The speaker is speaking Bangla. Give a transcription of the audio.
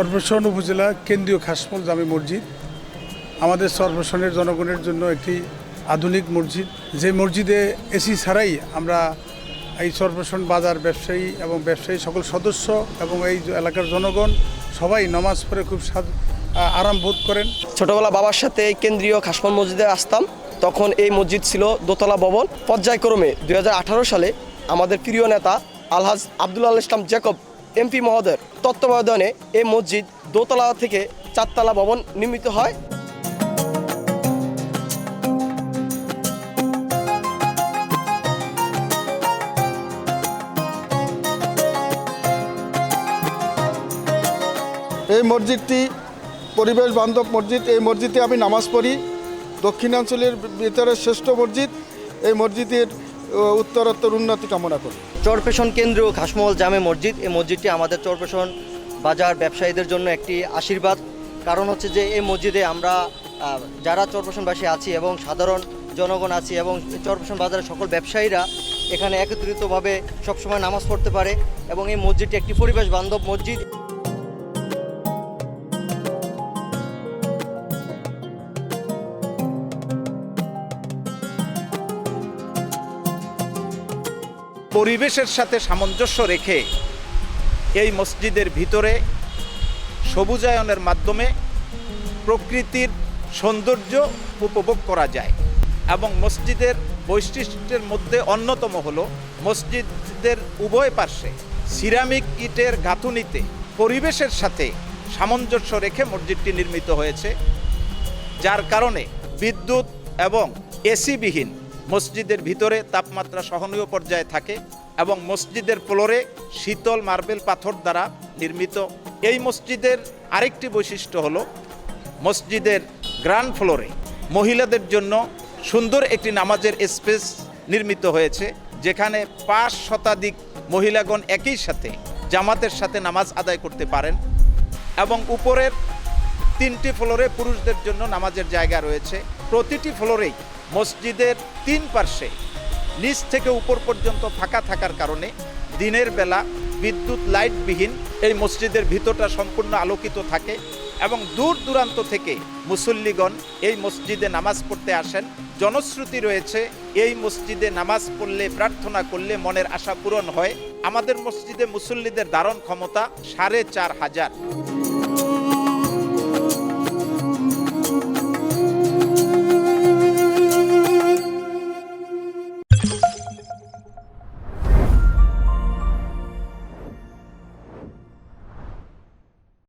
চরফ্যাশন উপজেলা কেন্দ্রীয় খাসমল জামে মসজিদ আমাদের চরফ্যাশনের জনগণের জন্য একটি আধুনিক মসজিদ, যে মসজিদে এসি ছাড়াই আমরা এই চরফ্যাশন বাজার ব্যবসায়ী এবং ব্যবসায়ী সকল সদস্য এবং এই এলাকার জনগণ সবাই নামাজ পড়ে খুব আরাম বোধ করেন। ছোটবেলা বাবার সাথে এই কেন্দ্রীয় খাসমল মসজিদে আসতাম, তখন এই মসজিদ ছিল দোতলা ভবন। পর্যায়ক্রমে 2018 সালে আমাদের প্রিয় নেতা আলহাজ আব্দুল ইসলাম জ্যাকব এমপি মহোদয়ের তত্ত্বাবধানে এই মসজিদ দোতলা থেকে 4 তলা ভবন নির্মিত হয়। এই মসজিদটি পরিবেশ বান্ধব মসজিদ। এই মসজিদে আমি নামাজ পড়ি। দক্ষিণাঞ্চলের ভিতরে শ্রেষ্ঠ মসজিদ। এই মসজিদের উত্তরোত্তর উন্নতি কামনা করি। চরফ্যাশন কেন্দ্রীয় খাসমল জামে মসজিদ, এই মসজিদটি আমাদের চরফ্যাশন বাজার ব্যবসায়ীদের জন্য একটি আশীর্বাদ। কারণ হচ্ছে যে এই মসজিদে আমরা যারা চরফ্যাশনবাসী আছি এবং সাধারণ জনগণ আছি এবং চরফ্যাশন বাজারের সকল ব্যবসায়ীরা এখানে একত্রিতভাবে সবসময় নামাজ পড়তে পারে এবং এই মসজিদটি একটি পরিবেশ বান্ধব মসজিদ। পরিবেশের সাথে সামঞ্জস্য রেখে এই মসজিদের ভিতরে সবুজায়নের মাধ্যমে প্রকৃতির সৌন্দর্য উপভোগ করা যায় এবং মসজিদের বৈশিষ্ট্যের মধ্যে অন্যতম হলো মসজিদের উভয় পার্শ্বে সিরামিক ইটের গাঁথুনিতে পরিবেশের সাথে সামঞ্জস্য রেখে মসজিদটি নির্মিত হয়েছে, যার কারণে বিদ্যুৎ এবং এসিবিহীন মসজিদের ভিতরে তাপমাত্রা সহনীয় পর্যায়ে থাকে এবং মসজিদের ফ্লোরে শীতল মার্বেল পাথর দ্বারা নির্মিত। এই মসজিদের আরেকটি বৈশিষ্ট্য হলো মসজিদের গ্রাউন্ড ফ্লোরে মহিলাদের জন্য সুন্দর একটি নামাজের স্পেস নির্মিত হয়েছে, যেখানে 5 শতাধিক মহিলাগণ একই সাথে জামাতের সাথে নামাজ আদায় করতে পারেন এবং উপরের 3টি ফ্লোরে পুরুষদের জন্য নামাজের জায়গা রয়েছে। প্রতিটি ফ্লোরেই মসজিদের 3 পার্শ্বে নিচ থেকে উপর পর্যন্ত ফাঁকা থাকার কারণে দিনের বেলা বিদ্যুৎ লাইটবিহীন এই মসজিদের ভিতরটা সম্পূর্ণ আলোকিত থাকে এবং দূর দূরান্ত থেকে মুসল্লিগণ এই মসজিদে নামাজ পড়তে আসেন। জনশ্রুতি রয়েছে এই মসজিদে নামাজ পড়লে প্রার্থনা করলে মনের আশা পূরণ হয়। আমাদের মসজিদে মুসল্লিদের ধারণ ক্ষমতা 4500।